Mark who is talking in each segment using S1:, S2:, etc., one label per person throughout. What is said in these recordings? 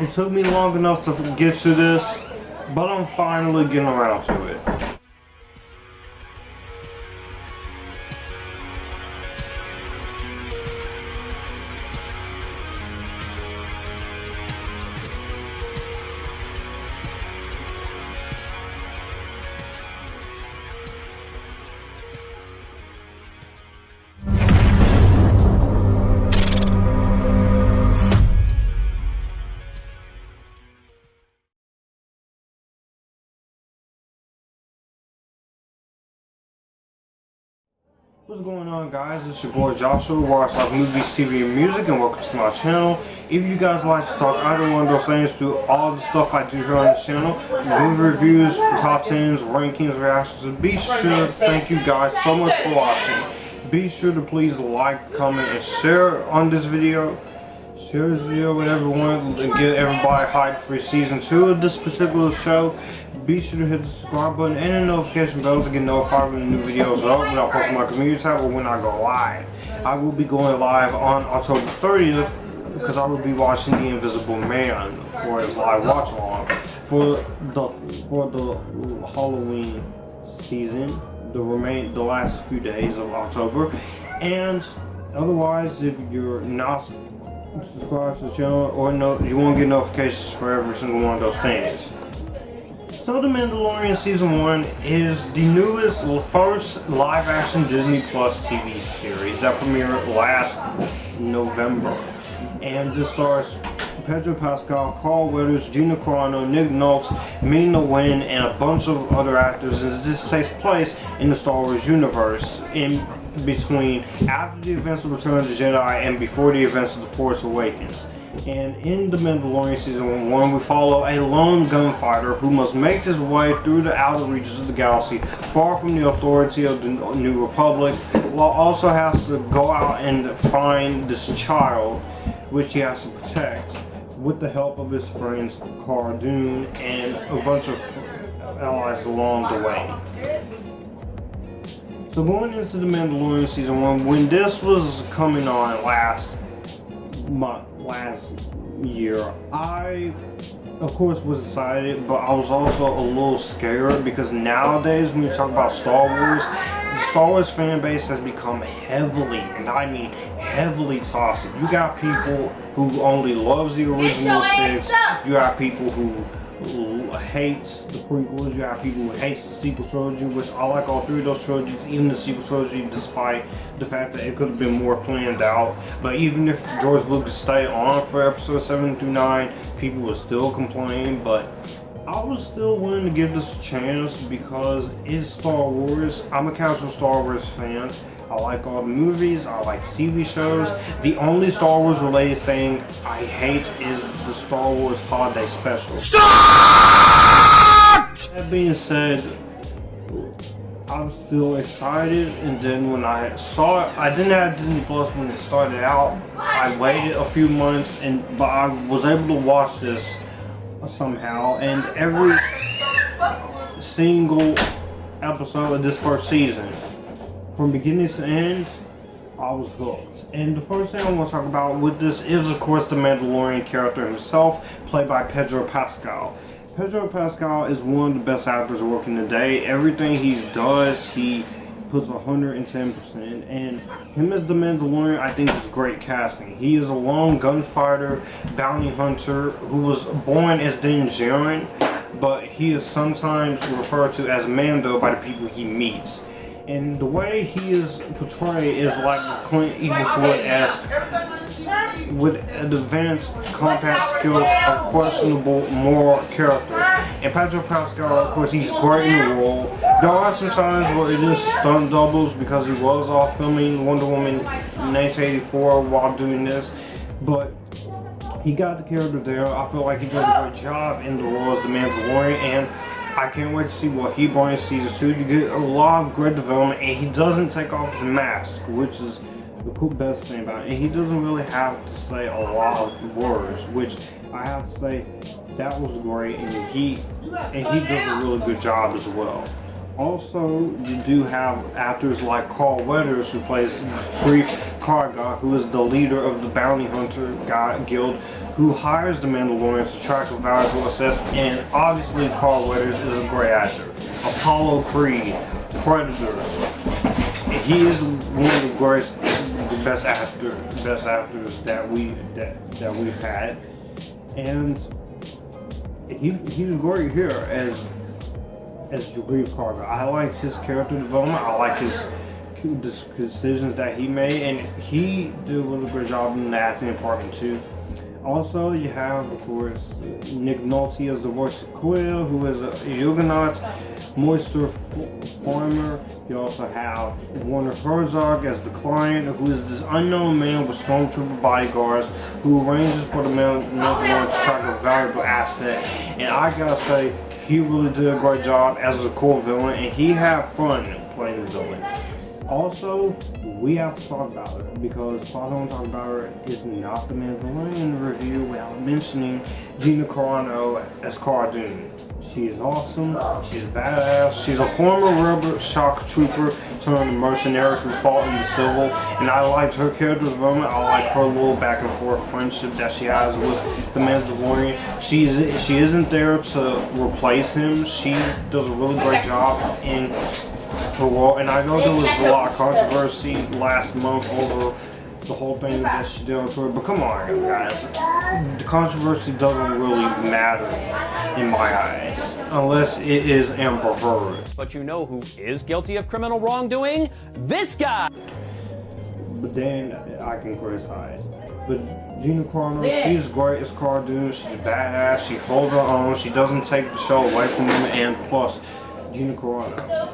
S1: It took me long enough to get to this, but I'm finally getting around to it. What's going on, guys? It's your boy Joshua, where I talk movies, TV, and music, and welcome to my channel. If you guys like to talk either one of those things through all the stuff I do here on this channel, movie reviews, top 10s, rankings, reactions, and be sure to thank you guys so much for watching. Be sure to please like, comment, and share on this video. Share this video with everyone and get everybody hyped for season 2 of this particular show. Be sure to hit the subscribe button and the notification bell to get notified when the new videos are up, when I post on my community tab or when I go live. I will be going live on October 30th because I will be watching The Invisible Man for his live watch along for the Halloween season, the last few days of October. And otherwise, if you're not subscribe to the channel or you won't get notifications for every single one of those things. So The Mandalorian Season 1 is the newest, first live-action Disney Plus TV series that premiered last November. And this stars Pedro Pascal, Carl Weathers, Gina Carano, Nick Nolte, Ming-Na Wen, and a bunch of other actors. And this takes place in the Star Wars universe in between after the events of Return of the Jedi and before the events of The Force Awakens. And in The Mandalorian Season 1, we follow a lone gunfighter who must make his way through the outer reaches of the galaxy, far from the authority of the New Republic, while also has to go out and find this child, which he has to protect, with the help of his friends Cara Dune and a bunch of allies along the way. So going into The Mandalorian Season 1, when this was coming on last year, I of course was excited, but I was also a little scared because nowadays when you talk about Star Wars, the Star Wars fan base has become heavily, and I mean heavily toxic. You got people who only loves the original 6, you got people who hates the prequels, you have people who hates the sequel trilogy, which I like all three of those trilogies, even the sequel trilogy, despite the fact that it could have been more planned out. But even if George Lucas stayed on for episodes 7 through 9, people would still complain, but I was still willing to give this a chance because it's Star Wars. I'm a casual Star Wars fan. I like all the movies, I like TV shows. The only Star Wars related thing I hate is the Star Wars Holiday Special. That being said, I'm still excited, and then when I saw it, I didn't have Disney Plus when it started out. I waited a few months, but I was able to watch this somehow, and every single episode of this first season, from beginning to end, I was hooked. And the first thing I want to talk about with this is, of course, the Mandalorian character himself, played by Pedro Pascal. Pedro Pascal is one of the best actors working today. Everything he does, he puts 110%. And him as the Mandalorian, I think is great casting. He is a lone gunfighter, bounty hunter, who was born as Din Djarin, but he is sometimes referred to as Mando by the people he meets. And the way he is portrayed is like Clint Eastwood-esque, with advanced combat skills, a questionable moral character. And Pedro Pascal, of course, he's great in the role. There are some times where it is stunt doubles because he was off filming Wonder Woman 1984 while doing this, but he got the character there. I feel like he does a great job in the role as the Mandalorian, and I can't wait to see what he brings season 2. You get a lot of great development, and he doesn't take off his mask, which is the cool best thing about it. And he doesn't really have to say a lot of words, which I have to say that was great, and he does a really good job as well. Also, you do have actors like Carl Weathers, who plays Brief Karga, who is the leader of the bounty hunter guild, who hires the Mandalorians to track a valuable assets, and obviously Carl Weathers is a great actor. Apollo Creed, Predator. He is one of the greatest, the best actors that we've had, and he's great here as Greef Karga. I liked his character development. I like his decisions that he made, and he did a really good job in the acting department too. Also, you have, of course, Nick Nolte as the voice of Quill, who is a Huguenot moisture farmer. You also have Werner Herzog as the client, who is this unknown man with stormtrooper bodyguards who arranges for the Mandalorian to track a valuable asset. And I gotta say, he really did a great job as a cool villain, and he had fun playing the villain. Also, we have to talk about it, because if I don't talk about it, it's not the Mandalorian review without mentioning Gina Carano as Cara Dune. She is awesome, she's badass, she's a former rubber shock trooper turned mercenary who fought in the Civil, and I liked her character development. I like her little back and forth friendship that she has with the Mandalorian. She isn't there to replace him. She does a really great job in her role, and I know there was a lot of controversy last month over the whole thing that she did on Twitter, but come on guys, the controversy doesn't really matter in my eyes, unless it is Amber Heard.
S2: But you know who is guilty of criminal wrongdoing? This guy!
S1: But then I can criticize. But Gina Corrado, she's great as Cara Dune. She's a badass, she holds her own, she doesn't take the show away from them, and plus, Gina Carano,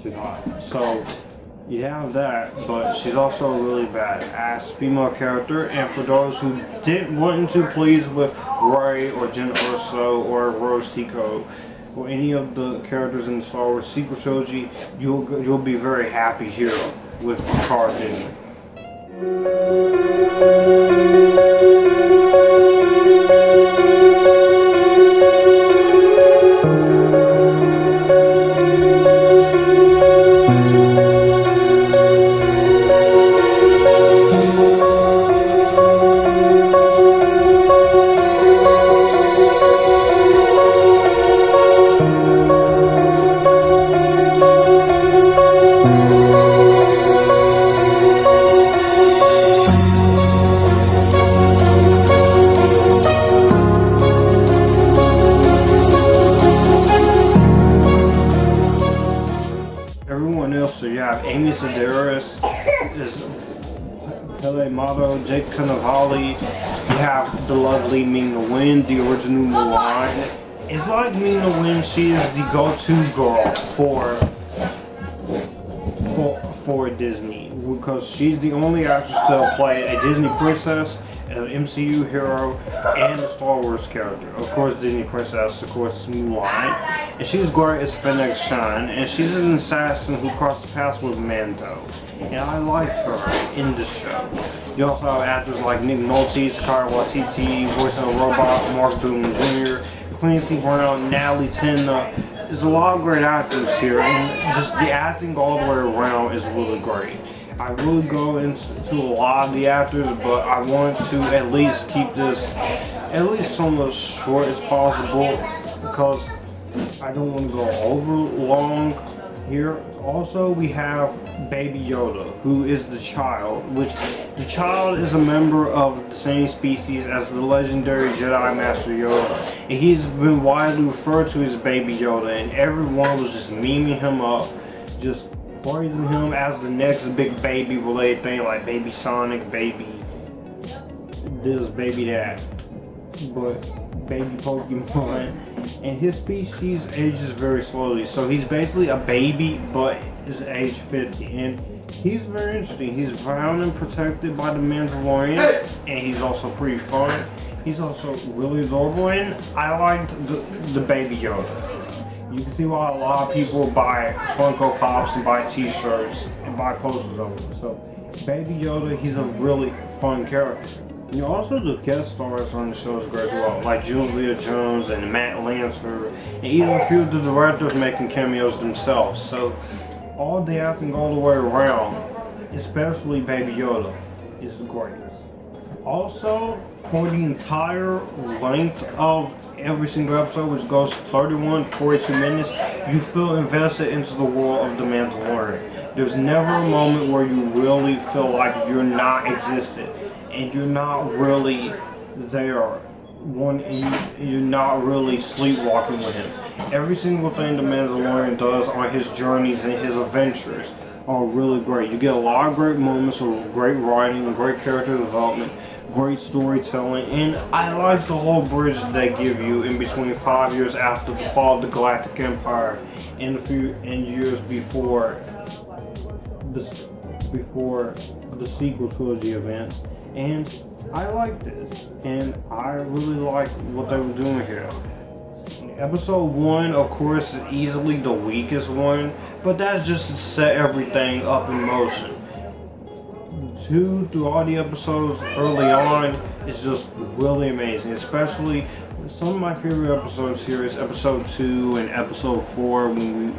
S1: she's hot. So you have that, but she's also a really badass female character. And for those who didn't want to please with Rey or Jyn Erso or Rose Tico or any of the characters in the Star Wars sequel trilogy, you'll be very happy here with Cara Dune. So you have Amy Sedaris, is Pele Mato, Jake Cannavale. You have the lovely Ming-Na Wen, the original Mulan. It's like Ming-Na Wen, she is the go-to girl for Disney, because she's the only actress to play a Disney princess, an MCU hero, and a Star Wars character. Of course, Disney princess, of course, Mulan. And she's great as Fennec Shand, and she's an assassin who crosses paths with Mando. And I liked her in the show. You also have actors like Nick Nolte, Taika Waititi, voicing a robot, Mark Boone Jr., Clancy Brown, Natalie Tena. There's a lot of great actors here, and just the acting all the way around is really great. I really go into a lot of the actors, but I want to at least keep this at least somewhat short as possible, because I don't want to go over long here. Also, we have Baby Yoda, who is the child, which the child is a member of the same species as the legendary Jedi Master Yoda, and he's been widely referred to as Baby Yoda, and everyone was just memeing him up, just praising him as the next big baby related thing, like Baby Sonic, Baby this, Baby that, but Baby Pokemon. And his species ages very slowly, so he's basically a baby but is age 50, and he's very interesting. He's found and protected by the Mandalorian, and he's also pretty fun. He's also really adorable, and I liked the Baby Yoda. You can see why a lot of people buy Funko Pops and buy t-shirts and buy posters of him. So Baby Yoda, he's a really fun character. You also the guest stars on the show is great as well, like Julia Jones and Matt Lancer, and even a few of the directors making cameos themselves. So all the acting all the way around, especially Baby Yoda. is great. Also, for the entire length of every single episode, which goes 31 to 42 minutes, you feel invested into the world of The Mandalorian. There's never a moment where you really feel like you're not existent and you're not really there. You're not really sleepwalking with him. Every single thing The Mandalorian does on his journeys and his adventures are really great. You get a lot of great moments of great writing, great character development, great storytelling, and I like the whole bridge they give you in between 5 years after the fall of the Galactic Empire and years before the sequel trilogy events. And I like this, and I really like what they were doing here. Episode 1, of course, is easily the weakest one, but that's just to set everything up in motion. 2 through all the episodes early on is just really amazing, especially some of my favorite episodes here is episode 2 and episode 4 when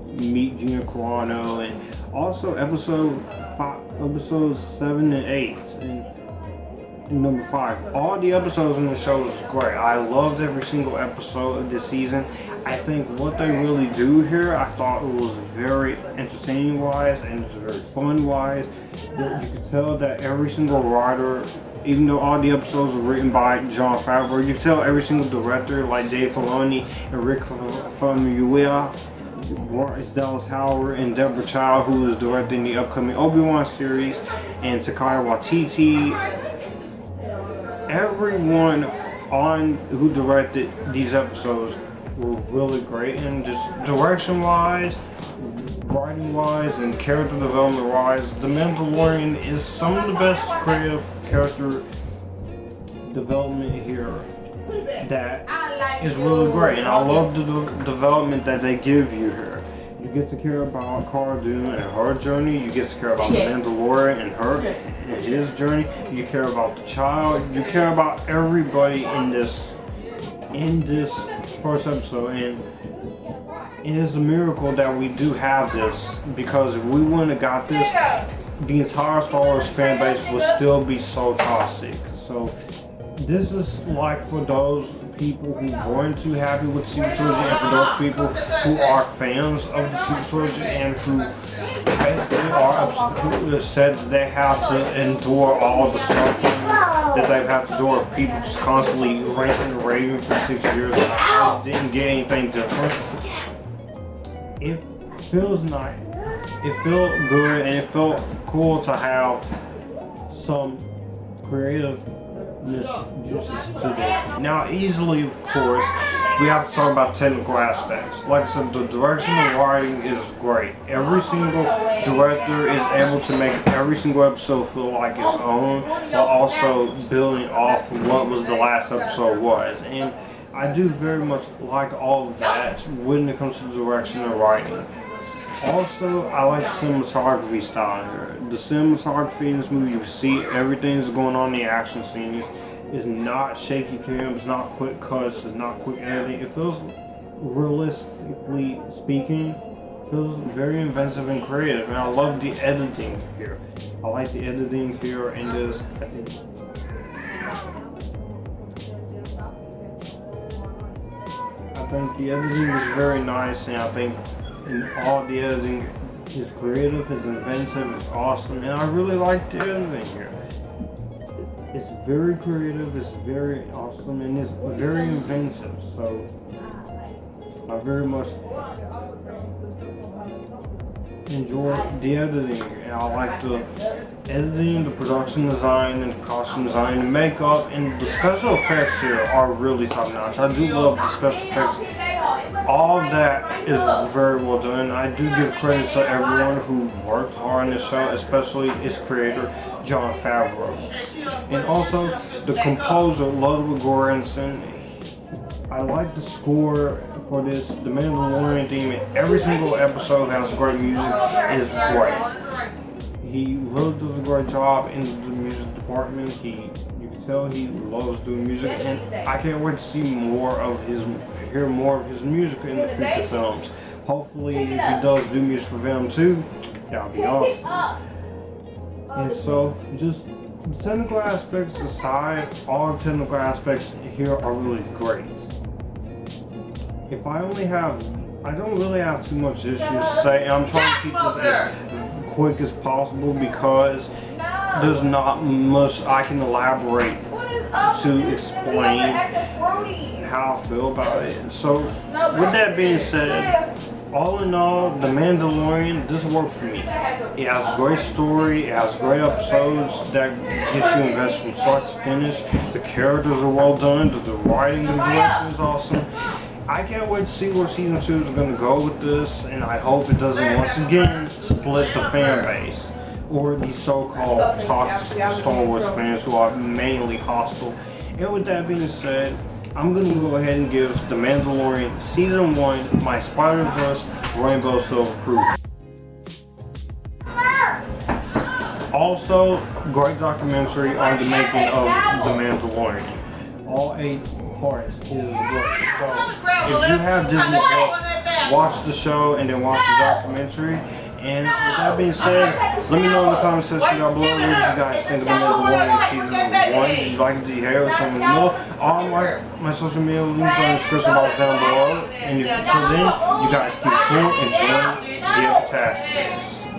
S1: we meet Gina Carano, and also episodes 7 and 8 and number 5. All the episodes in the show is great. I loved every single episode of this season. I think what they really do here, I thought it was very entertaining wise and it's very fun wise. You could tell that every single writer, even though all the episodes were written by Jon Favreau, you could tell every single director like Dave Filoni and Famiyuwa, Bryce Dallas Howard and Deborah Chow, who is directing the upcoming Obi-Wan series, and Taika Waititi. Everyone who directed these episodes were really great, and just direction wise, writing wise, and character development wise, The Mandalorian is some of the best creative character development here that is really great, and I love the development that they give you here. You get to care about Cara Dune and her journey. You get to care about the Mandalorian and his journey. You care about the child. You care about everybody in this first episode, and it is a miracle that we do have this, because if we wouldn't have got this, the entire Star Wars fan base would still be so toxic. So this is like for those people who weren't too happy with the sequel trilogy, and for those people who are fans of the sequel trilogy and who basically said that they have to endure all the suffering that they've had to endure of people just constantly ranting and raving for 6 years and didn't get anything different. It feels nice. It felt good, and it felt cool to have some creative juices to this. Now, easily, of course, we have to talk about technical aspects. Like I said, the direction of writing is great. Every single director is able to make every single episode feel like its own, while also building off of what was the last episode was. And I do very much like all of that when it comes to direction and writing. Also, I like the cinematography style here. The cinematography in this movie, you can see everything that's going on in the action scenes. It's not shaky cam, it's not quick cuts, it's not quick editing. It feels, realistically speaking, feels very inventive and creative, and I love the editing here. I like the editing here in this. I think the editing is very nice, and I think all the editing is creative, is inventive, it's awesome, and I really like the editing here. It's very creative, it's very awesome, and it's very inventive, so I very much enjoy the editing. And I like the editing, the production design, and the costume design, the makeup, and the special effects here are really top notch. I do love the special effects. All of that is very well done. I do give credit to everyone who worked hard on this show, especially its creator, Jon Favreau. And also the composer, Ludwig Göransson. I like the score for this. The Mandalorian theme in every single episode has great music, is great. He really does a great job in the music department. You can tell he loves doing music, and I can't wait to see hear more of his music in the future films. Hopefully, if he does do music for Venom 2, that'll be awesome. And so, just the technical aspects aside, all the technical aspects here are really great. If I don't really have too much issues to say, and I'm trying to keep this as quick as possible because there's not much I can elaborate to explain how I feel about it. So, with that being said, all in all, The Mandalorian, this worked for me. It has a great story, it has great episodes that gets you invested from start to finish. The characters are well done, the writing and direction is awesome. I can't wait to see where season 2 is going to go with this, and I hope it doesn't once again split the fan base, or the so-called toxic Star Wars fans who are mainly hostile. And with that being said, I'm going to go ahead and give The Mandalorian Season 1 my Spider-Verse Rainbow Silver proof. Also, great documentary on the making of The Mandalorian. All 8 parts is great. So, if you have Disney Plus, watch the show and then watch the documentary. And with that being said, let me know in the comment section down below what you guys think of The Mandalorian Season 1. Did you like it? Did you hate it? Let me know. All my social media links are in the description box down below. And until then, you guys keep cool and enjoy the Epictasticness.